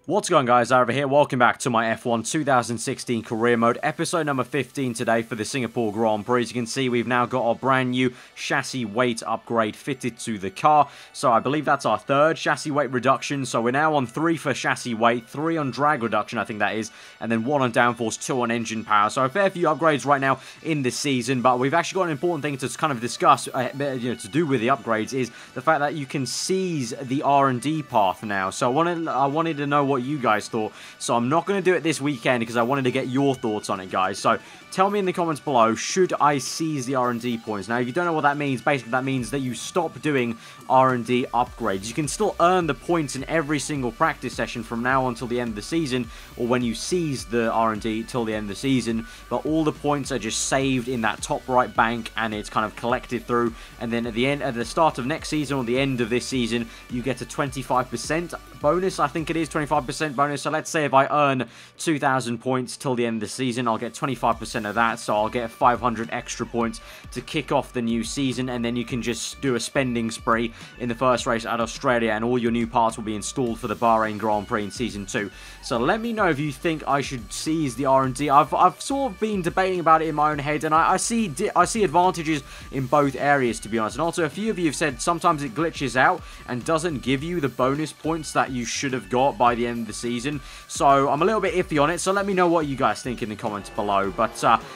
What's going on, guys? Aarava here. Welcome back to my F1 2016 career mode, episode number 15 today for the Singapore Grand Prix. As you can see, we've now got our brand new chassis weight upgrade fitted to the car. So I believe that's our third chassis weight reduction. So we're now on 3 for chassis weight, 3 on drag reduction, I think that is, and then 1 on downforce, 2 on engine power. So a fair few upgrades right now in this season, but we've actually got an important thing to kind of discuss, to do with the upgrades, is the fact that you can seize the R&D path now. So I wanted to know what you guys thought, so I'm not going to do it this weekend because I wanted to get your thoughts on it, guys. So tell me in the comments below, should I seize the R&D points? Now, if you don't know what that means, basically that means that you stop doing R&D upgrades. You can still earn the points in every single practice session from now until the end of the season, or when you seize the R&D till the end of the season, but all the points are just saved in that top right bank, and it's kind of collected through, and then at the start of next season, or the end of this season, you get a 25% bonus. I think it is 25% bonus. So let's say if I earn 2,000 points till the end of the season, I'll get 25% of that, so I'll get 500 extra points to kick off the new season, and then you can just do a spending spree in the first race at Australia, and all your new parts will be installed for the Bahrain Grand Prix in Season 2. So let me know if you think I should seize the R&D. I've sort of been debating about it in my own head, and I see advantages in both areas, to be honest. And also, a few of you have said sometimes it glitches out and doesn't give you the bonus points that you should have got by the end of the season. So I'm a little bit iffy on it, so let me know what you guys think in the comments below. But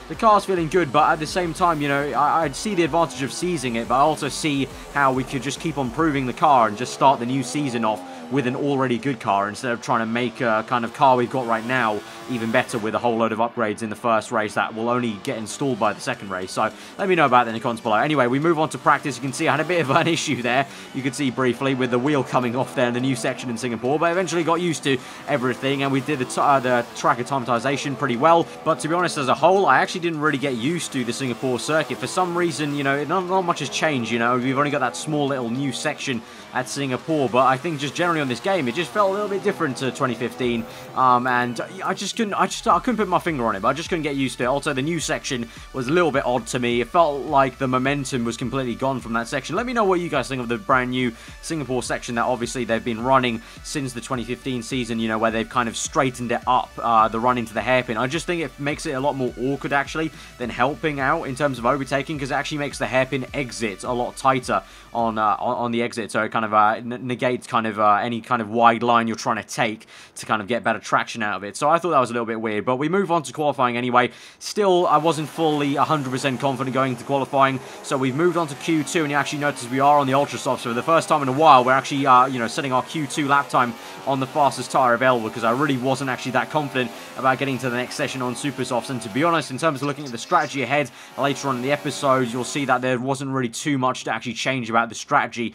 the car's feeling good, but at the same time, you know, I see the advantage of seizing it, but I also see how we could just keep on improving the car and just start the new season off with an already good car instead of trying to make a kind of car we've got right now even better with a whole load of upgrades in the first race that will only get installed by the second race. So let me know about that in the comments below. Anyway, we move on to practice. You can see I had a bit of an issue there. You could see briefly with the wheel coming off there in the new section in Singapore, but eventually got used to everything, and we did the track acclimatization pretty well. But to be honest, as a whole, I actually didn't really get used to the Singapore circuit. For some reason, you know, not much has changed. You know, we've only got that small little new section at Singapore, but I think just generally on this game, it just felt a little bit different to 2015, and I couldn't put my finger on it, but I just couldn't get used to it. Also, the new section was a little bit odd to me. It felt like the momentum was completely gone from that section. Let me know what you guys think of the brand new Singapore section that obviously they've been running since the 2015 season, you know, where they've kind of straightened it up, the run into the hairpin. I just think it makes it a lot more awkward, actually, than helping out in terms of overtaking, because it actually makes the hairpin exit a lot tighter on the exit, so it kind of negates kind of any kind of wide line you're trying to take to kind of get better traction out of it. So I thought that was a little bit weird, but we move on to qualifying anyway. Still, I wasn't fully 100% confident going into qualifying, so we've moved on to Q2, and you actually notice we are on the ultra soft. So for the first time in a while, we're actually you know, setting our Q2 lap time on the fastest tire available, because I really wasn't actually that confident about getting to the next session on super softs. And to be honest, in terms of looking at the strategy ahead later on in the episode, you'll see that there wasn't really too much to actually change about the strategy,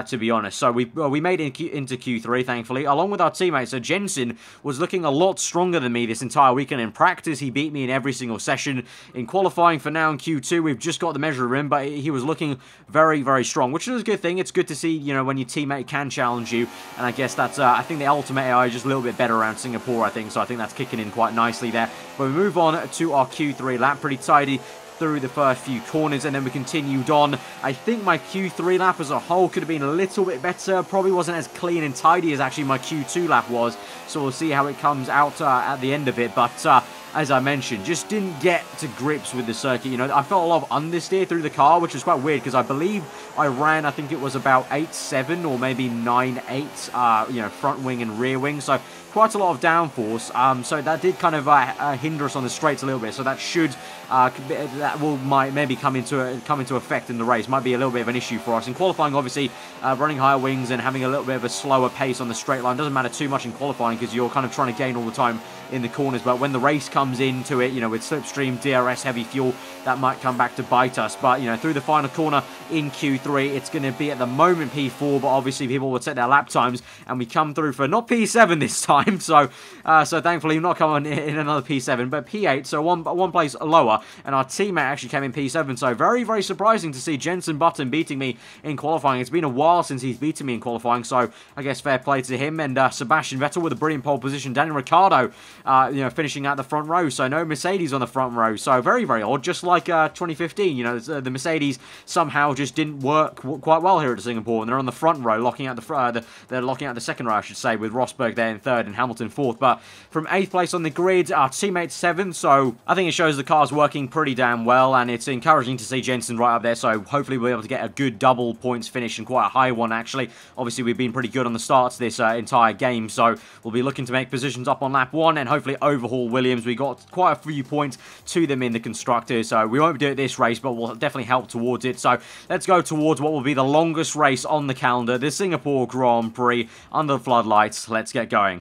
to be honest. So we made it into Q3, thankfully, along with our teammates. So JENSON was looking a lot stronger than me this entire weekend. In practice, he beat me in every single session. In qualifying for now in Q2, we've just got the measure of him, but he was looking very, very strong, which is a good thing. It's good to see, you know, when your teammate can challenge you, and I guess that's, I think the ultimate AI is just a little bit better around Singapore, I think, so I think that's kicking in quite nicely there. But we move on to our Q3 lap, pretty tidy through the first few corners, and then we continued on. I think my Q3 lap as a whole could have been a little bit better. Probably wasn't as clean and tidy as actually my Q2 lap was, so we'll see how it comes out at the end of it. But as I mentioned, just didn't get to grips with the circuit. You know, I felt a lot of understeer through the car, which was quite weird, because I believe I ran, I think it was about 8.7 or maybe 9.8, you know, front wing and rear wing, so quite a lot of downforce, so that did kind of hinder us on the straights a little bit, so that should, might maybe come into effect in the race. Might be a little bit of an issue for us. In qualifying, obviously, running higher wings and having a little bit of a slower pace on the straight line doesn't matter too much in qualifying, because you're kind of trying to gain all the time in the corners, but when the race comes into it, you know, with slipstream, DRS, heavy fuel, that might come back to bite us. But, you know, through the final corner in Q3, it's going to be at the moment P4, but obviously people will set their lap times, and we come through for not P7 this time, so thankfully not coming in another P7, but P8, so one place lower, and our teammate actually came in P7, so very, very surprising to see Jenson Button beating me in qualifying. It's been a while since he's beaten me in qualifying, so I guess fair play to him. And Sebastian Vettel with a brilliant pole position. Daniel Ricciardo, you know, finishing at the front row, so no Mercedes on the front row. So very, very odd, just like 2015, you know, the Mercedes somehow just didn't work quite well here at Singapore, and they're on the front row, locking out they're locking out the second row, I should say, with Rosberg there in third and Hamilton fourth. But from 8th place on the grid, our teammate 7th, so I think it shows the car's working pretty damn well, and it's encouraging to see Jenson right up there, so hopefully we'll be able to get a good double points finish, and quite a high one, actually. Obviously, we've been pretty good on the starts this entire game, so we'll be looking to make positions up on lap 1, and hopefully overhaul Williams. We got quite a few points to them in the Constructors, so we won't do it this race, but we'll definitely help towards it. So let's go towards what will be the longest race on the calendar, the Singapore Grand Prix, under the floodlights. Let's get going.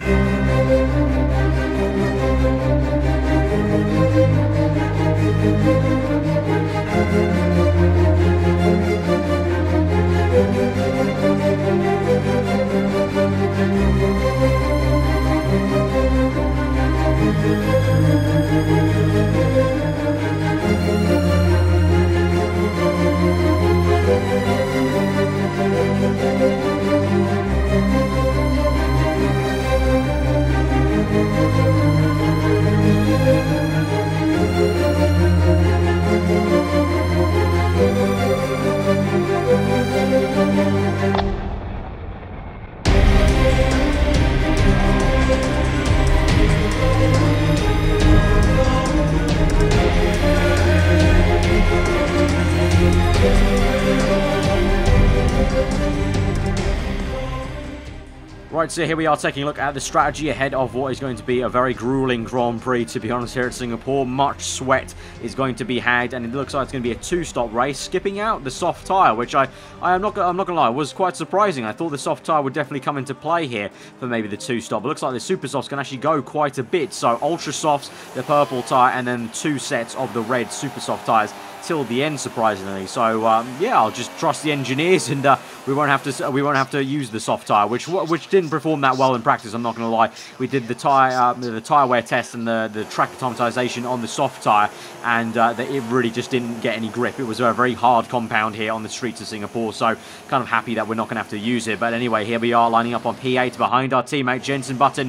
Right, so here we are taking a look at the strategy ahead of what is going to be a very grueling Grand Prix, to be honest, here at Singapore. Much sweat is going to be had, and it looks like it's going to be a two-stop race, skipping out the soft tyre, which I'm not gonna lie, was quite surprising. I thought the soft tyre would definitely come into play here for maybe the two-stop. It looks like the super softs can actually go quite a bit. So ultra softs, the purple tyre, and then 2 sets of the red super soft tyres till the end, surprisingly. So yeah, I'll just trust the engineers, and we won't have to use the soft tyre, which didn't perform that well in practice. I'm not going to lie. We did the tyre wear test and the track acclimatization on the soft tyre, and it really just didn't get any grip. It was a very hard compound here on the streets of Singapore, so kind of happy that we're not going to have to use it. But anyway, here we are lining up on P8 behind our teammate Jenson Button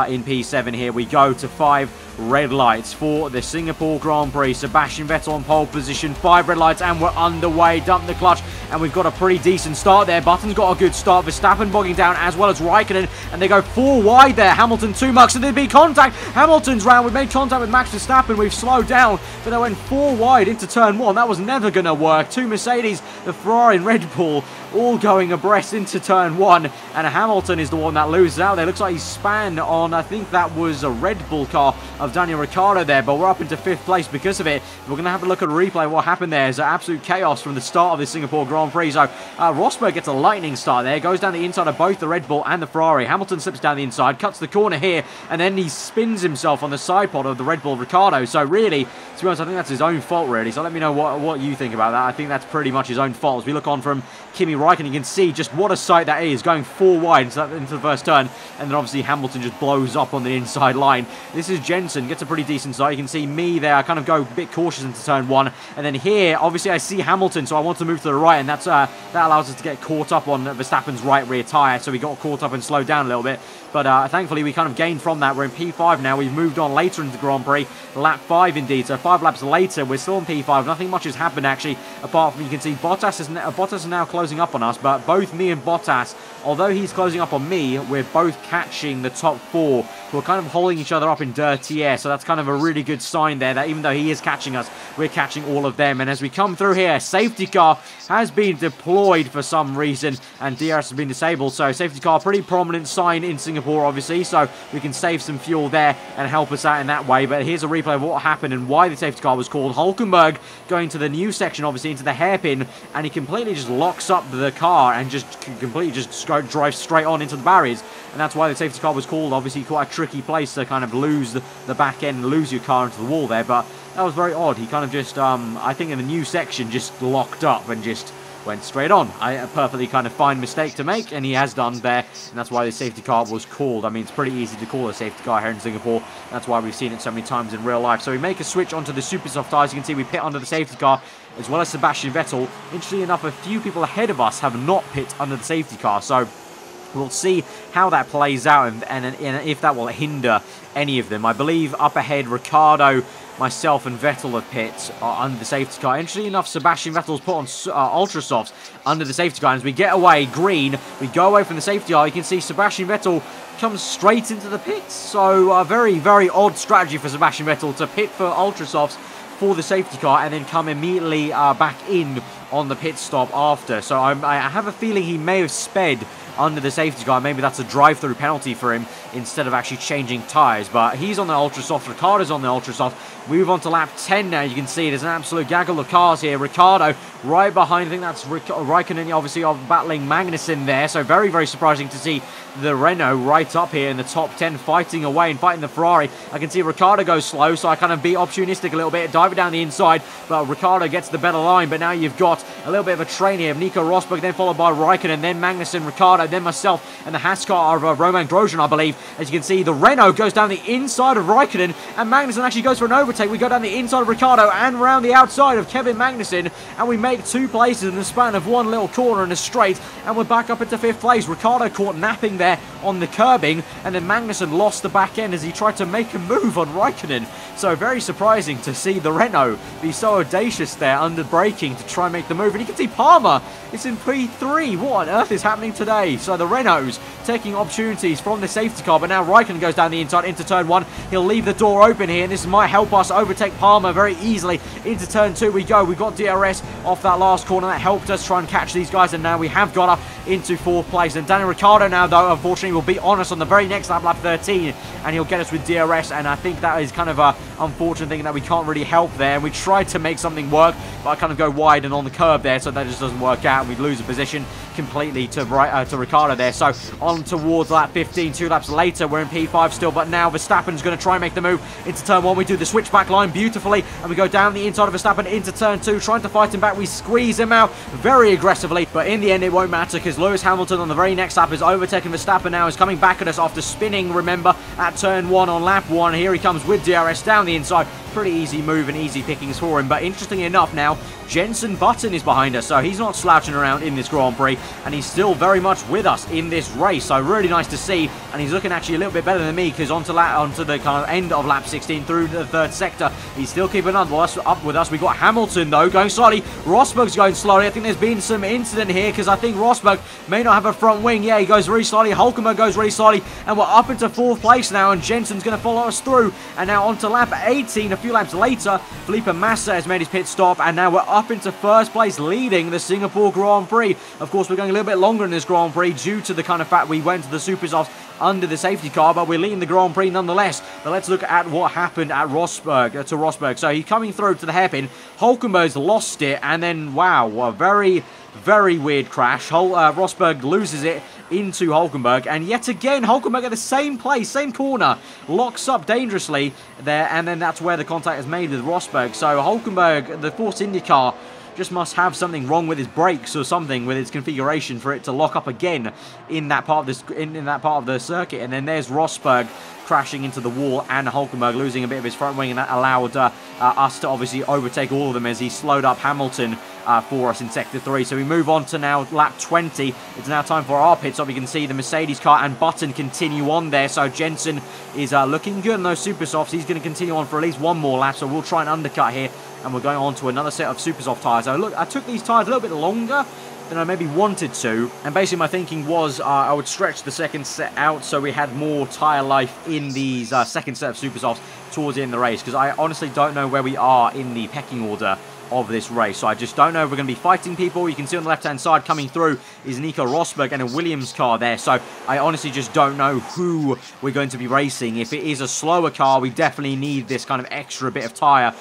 in P7. Here we go to 5 red lights for the Singapore Grand Prix. Sebastian Vettel on pole position, 5 red lights, and we're underway. Dump the clutch, and we've got a pretty decent start there. Button's got a good start. Verstappen bogging down, as well as Raikkonen, and they go 4 wide there. Hamilton 2 mucks, and there'd be contact. Hamilton's round. We've made contact with Max Verstappen. We've slowed down, but they went 4 wide into turn 1. That was never going to work. 2 Mercedes, the Ferrari and Red Bull, all going abreast into turn 1, and Hamilton is the one that loses out there. Looks like he span on, I think that was a Red Bull car of Daniel Ricciardo there, but we're up into 5th place because of it. We're going to have a look at a replay of what happened there. It's absolute chaos from the start of the Singapore Grand Prix. So Rosberg gets a lightning start there, goes down the inside of both the Red Bull and the Ferrari. Hamilton slips down the inside, cuts the corner here, and then he spins himself on the side pod of the Red Bull Ricciardo. So really, to be honest, I think that's his own fault, really. So let me know what you think about that. I think that's pretty much his own fault. As we look on from Kimi Raikkonen, you can see just what a sight that is, going 4 wide into the first turn, and then obviously Hamilton just blows up on the inside line. This is Jenson, gets a pretty decent start. You can see me there, I kind of go a bit cautious into turn 1, and then here, obviously I see Hamilton, so I want to move to the right, and that allows us to get caught up on Verstappen's right rear tyre, so we got caught up and slowed down a little bit. But thankfully, we kind of gained from that. We're in P5 now. We've moved on later into the Grand Prix. Lap 5 indeed. So 5 laps later, we're still in P5. Nothing much has happened, actually, apart from you can see Bottas is now closing up on us. But both me and Bottas, although he's closing up on me, we're both catching the top 4. We're kind of holding each other up in dirty air. So that's kind of a really good sign there that even though he is catching us, we're catching all of them. And as we come through here, safety car has been deployed for some reason, and DRS has been disabled. So safety car, pretty prominent sign in Singapore, obviously, so we can save some fuel there and help us out in that way. But here's a replay of what happened and why the safety car was called. Hulkenberg going to the new section, obviously into the hairpin, and he completely just locks up the car and just completely just drives straight on into the barriers, and that's why the safety car was called. Obviously quite a tricky place to kind of lose the back end, lose your car into the wall there, but that was very odd. He kind of just I think in the new section just locked up and just went straight on. A perfectly kind of fine mistake to make, and he has done there, and that's why the safety car was called. I mean, it's pretty easy to call a safety car here in Singapore. That's why we've seen it so many times in real life. So we make a switch onto the super soft tyres. You can see we pit under the safety car, as well as Sebastian Vettel. Interestingly enough, a few people ahead of us have not pit under the safety car, so We'll see how that plays out and if that will hinder any of them. I believe up ahead, Ricciardo, myself and Vettel have pit under the safety car. Interestingly enough, Sebastian Vettel's put on Ultra Softs under the safety car. And as we get away, green, we go away from the safety car. You can see Sebastian Vettel comes straight into the pits. So a very, very odd strategy for Sebastian Vettel to pit for Ultra Softs for the safety car and then come immediately back in on the pit stop after. So I have a feeling he may have sped under the safety car. Maybe that's a drive-through penalty for him instead of actually changing tyres. But he's on the Ultra Soft. Ricciardo's on the Ultra Soft. Move on to lap 10 now. You can see there's an absolute gaggle of cars here. Ricciardo right behind. I think that's Raikkonen, obviously, battling Magnussen there. So very, very surprising to see the Renault right up here in the top 10 fighting away and fighting the Ferrari. I can see Ricciardo go slow, so I kind of be opportunistic a little bit, dive it down the inside, but Ricciardo gets the better line. But now you've got a little bit of a train here of Nico Rosberg, then followed by Raikkonen, then Magnussen, Ricciardo, then myself, and the Haas car of Roman Grosjean, I believe. As you can see, the Renault goes down the inside of Raikkonen, and Magnussen actually goes for an overtake. We go down the inside of Ricciardo and around the outside of Kevin Magnussen, and we make 2 places in the span of one little corner and a straight, and we're back up into 5th place. Ricciardo caught napping there on the curbing, and then Magnussen lost the back end as he tried to make a move on Raikkonen. So very surprising to see the Renault be so audacious there under braking to try and make the move. And you can see Palmer is in P3. What on earth is happening today? So the Renaults taking opportunities from the safety car, but now Raikkonen goes down the inside into turn 1. He'll leave the door open here, and this might help us overtake Palmer very easily. Into turn 2 we go. We got DRS off that last corner. That helped us try and catch these guys, and now we have got up into 4th place. And Daniel Ricciardo now, though, unfortunately, will be on us on the very next lap, lap 13, and he'll get us with DRS, and I think that is kind of a unfortunate thing that we can't really help there. And we tried to make something work, but I kind of go wide and on the curb there, so that just doesn't work out, and we lose a position completely to Ricciardo there. So on towards lap 15, 2 laps later, we're in P5 still, but now Verstappen's going to try and make the move into turn 1. We do the switchback line beautifully, and we go down the inside of Verstappen into turn 2, trying to fight him back. We squeeze him out very aggressively, but in the end it won't matter because Lewis Hamilton on the very next lap is overtaking Verstappen now, is coming back at us after spinning, remember, at turn 1 on lap 1. Here he comes with DRS down the inside. Pretty easy move and easy pickings for him, but interestingly enough now, Jenson Button is behind us, so he's not slouching around in this Grand Prix, and he's still very much with us in this race, so really nice to see, and he's looking actually a little bit better than me, because onto the kind of end of lap 16 through the 3rd sector, he's still keeping up with us. We got Hamilton, though, going slowly. Rosberg's going slowly. I think there's been some incident here, because I think Rosberg may not have a front wing. Yeah, he goes very slowly. Hulkenberg goes really slowly, and we're up into 4th place now, and Jenson's going to follow us through, and now onto lap 18, a few laps later, Felipe Massa has made his pit stop, and now we're up into 1st place, leading the Singapore Grand Prix. Of course, we're going a little bit longer in this Grand Prix due to the kind of fact we went to the super softs under the safety car, but we're leading the Grand Prix nonetheless. But let's look at what happened at Rosberg. So he's coming through to the hairpin. Hulkenberg's lost it, and then wow, a very, very weird crash. Rosberg loses it into Hulkenberg, and yet again Hulkenberg at the same place, same corner, locks up dangerously there, and then that's where the contact is made with Rosberg. So Hulkenberg, the Force Indy car, just must have something wrong with his brakes or something with its configuration for it to lock up again in that part of this in that part of the circuit. And then there's Rosberg crashing into the wall, and Hulkenberg losing a bit of his front wing, and that allowed us to obviously overtake all of them as he slowed up Hamilton for us in Sector 3. So we move on to now lap 20. It's now time for our pit stop. You can see the Mercedes car and Button continue on there. So Jenson is looking good in those super softs. He's going to continue on for at least one more lap, so we'll try and undercut here, and we're going on to another set of super soft tyres. So look, I took these tyres a little bit longer than I maybe wanted to, and basically my thinking was I would stretch the second set out so we had more tyre life in these second set of super softs towards the end of the race, because I honestly don't know where we are in the pecking order of this race. So I just don't know if we're going to be fighting people. You can see on the left-hand side coming through is Nico Rosberg and a Williams car there. So I honestly just don't know who we're going to be racing. If it is a slower car, we definitely need this kind of extra bit of tyre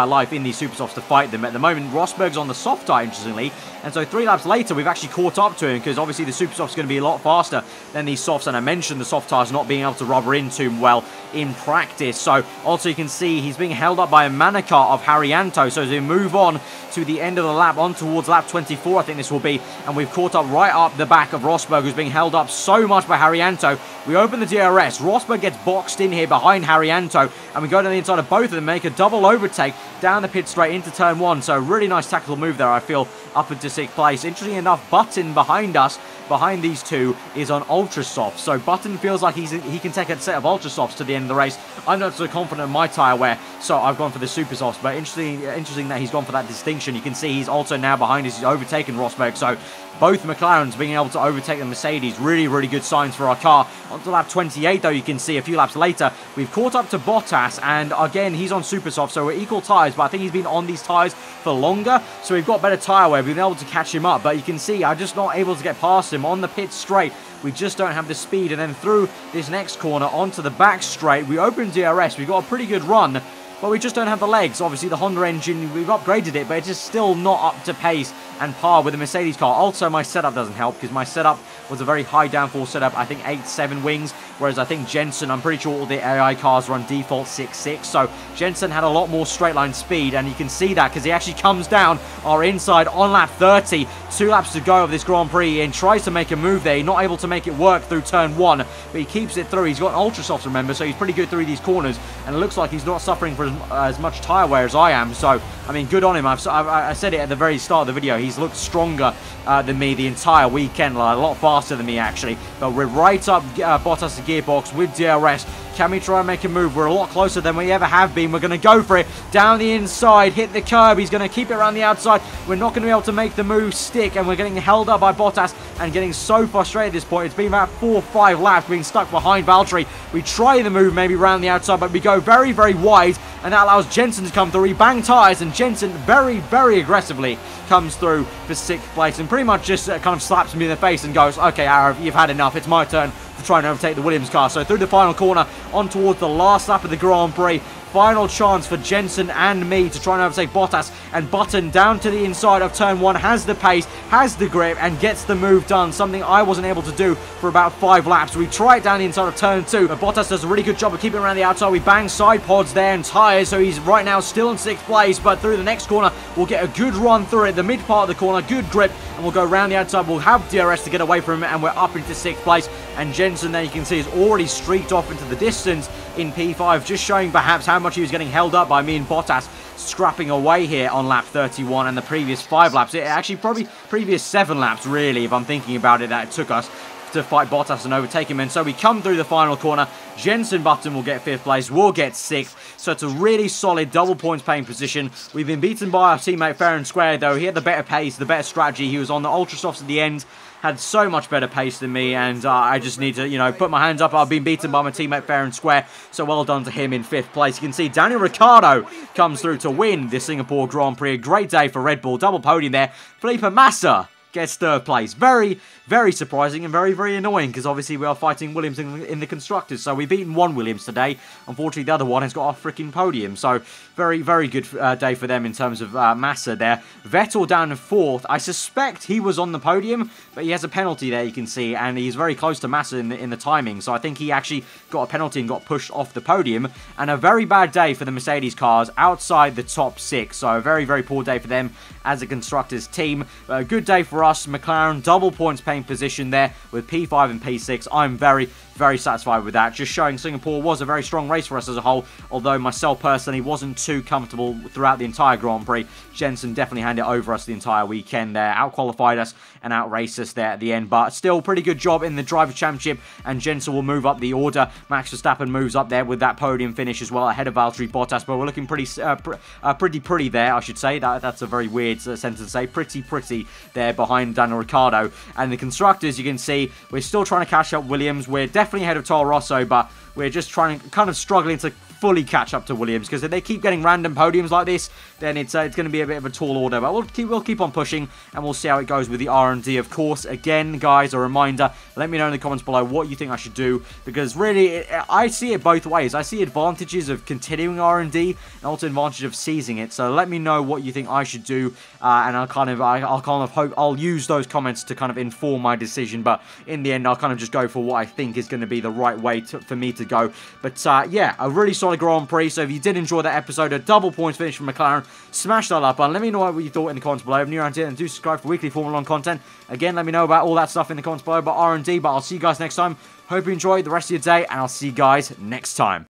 life in these super softs to fight them. At the moment, Rosberg's on the soft tyre, interestingly. And so 3 laps later, we've actually caught up to him, because obviously the super soft's going to be a lot faster than these softs. And I mentioned the soft tyres not being able to rubber into him well in practice. So also you can see he's being held up by a Manukar of Haryanto. So as we move on to the end of the lap, on towards lap 24, I think this will be, and we've caught up right up the back of Rosberg, who's being held up so much by Haryanto. We open the DRS. Rosberg gets boxed in here behind Haryanto, and we go to the inside of both of them, make a double overtake down the pit straight into turn 1. So really nice tactical move there, I feel, up into 6th place. Interestingly enough, Button behind us behind these two is on ultra softs. So Button feels like he can take a set of ultra softs to the end of the race. I'm not so confident in my tyre wear, so I've gone for the super softs. But interesting that he's gone for that distinction. You can see he's also now behind us. He's overtaken Rosberg. So both McLarens being able to overtake the Mercedes, really, really good signs for our car. On to lap 28, though, you can see a few laps later, we've caught up to Bottas, and again, he's on super soft, so we're equal tyres, but I think he's been on these tyres for longer, so we've got better tyre wear. We've been able to catch him up, but you can see I'm just not able to get past him on the pit straight. We just don't have the speed, and then through this next corner onto the back straight, we open DRS. We've got a pretty good run, but we just don't have the legs. Obviously, the Honda engine, we've upgraded it, but it's just still not up to pace and par with the Mercedes car. Also, my setup doesn't help, because my setup was a very high downforce setup. I think 8.7 wings, whereas I think JENSON, I'm pretty sure all the AI cars run default 6.6. So JENSON had a lot more straight line speed, and you can see that because he actually comes down our inside on lap 30. 2 laps to go of this Grand Prix, and tries to make a move there. He's not able to make it work through turn 1, but he keeps it through. He's got an ultra soft, remember, so he's pretty good through these corners, and it looks like he's not suffering for as much tyre wear as I am. So, I mean, good on him. I said it at the very start of the video. He's looked stronger than me the entire weekend, like, a lot faster than me, actually. But we're right up Bottas' gearbox with DRS. Can we try and make a move? We're a lot closer than we ever have been. We're going to go for it. Down the inside, hit the curb. He's going to keep it around the outside. We're not going to be able to make the move stick, and we're getting held up by Bottas and getting so frustrated at this point. It's been about 4 or 5 laps being stuck behind Valtteri. We try the move maybe around the outside, but we go very, very wide, and that allows JENSON to come through. He bang tyres, and JENSON very, very aggressively comes through for 6th place and pretty much just kind of slaps me in the face and goes, okay, Aarava, you've had enough. It's my turn to try and overtake the Williams car. So through the final corner, on towards the last lap of the Grand Prix. Final chance for JENSON and me to try and overtake Bottas, and Button down to the inside of turn 1, has the pace, has the grip, and gets the move done, something I wasn't able to do for about 5 laps. We try it down the inside of turn 2, but Bottas does a really good job of keeping around the outside. We bang side pods there and tyres, so he's right now still in 6th place, but through the next corner, we'll get a good run through it, the mid part of the corner, good grip, and we'll go around the outside. We'll have DRS to get away from him, and we're up into 6th place, and JENSON, there you can see, has already streaked off into the distance in P5, just showing perhaps how much he was getting held up by me and Bottas scrapping away here on lap 31 and the previous 5 laps. It actually probably previous 7 laps, really, if I'm thinking about it, that it took us to fight Bottas and overtake him. And so we come through the final corner. JENSON Button will get 5th place. We'll get 6th. So it's a really solid double points paying position. We've been beaten by our teammate fair and square, though. He had the better pace, the better strategy. He was on the ultra softs at the end. Had so much better pace than me, and I just need to, you know, put my hands up. I've been beaten by my teammate fair and square, so well done to him in 5th place. You can see Daniel Ricciardo comes through to win the Singapore Grand Prix. A great day for Red Bull. Double podium there. Felipe Massa gets 3rd place. Very, very surprising and very, very annoying, because obviously we are fighting Williams in the Constructors. So we've beaten one Williams today. Unfortunately, the other one has got a freaking podium. So very, very good day for them in terms of Massa there. Vettel down in 4th. I suspect he was on the podium, but he has a penalty there, you can see, and he's very close to Massa in the timing. So I think he actually got a penalty and got pushed off the podium. And a very bad day for the Mercedes cars outside the top 6. So a very, very poor day for them as a Constructors team. A good day for us. McLaren, double points paying position there with P5 and P6. I'm very, very satisfied with that. Just showing Singapore was a very strong race for us as a whole, although myself personally wasn't too comfortable throughout the entire Grand Prix. JENSON definitely handed it over us the entire weekend there. Out-qualified us and out-raced us there at the end, but still pretty good job in the Driver Championship, and JENSON will move up the order. Max Verstappen moves up there with that podium finish as well, ahead of Valtteri Bottas, but we're looking pretty there, I should say. That's a very weird sentence to say. Pretty there behind Daniel Ricciardo. And the Constructors, you can see, we're still trying to catch up Williams. We're definitely ahead of Toro Rosso, but we're just trying to kind of struggling to fully catch up to Williams, because if they keep getting random podiums like this, then it's going to be a bit of a tall order. But we'll keep on pushing, and we'll see how it goes with the R&D, of course. Again, guys, a reminder, let me know in the comments below what you think I should do, because really, I see it both ways. I see advantages of continuing R&D and also advantage of seizing it. So let me know what you think I should do, and I'll kind of hope I'll use those comments to kind of inform my decision. But in the end, I'll kind of just go for what I think is going to be the right way for me to go. But yeah, a really solid Grand Prix. So if you did enjoy that episode, a double points finish from McLaren, smash that like button. Let me know what you thought in the comments below. If you're new around here, and do subscribe for weekly Formula 1 content. Again, let me know about all that stuff in the comments below about R&D. But I'll see you guys next time. Hope you enjoy the rest of your day, and I'll see you guys next time.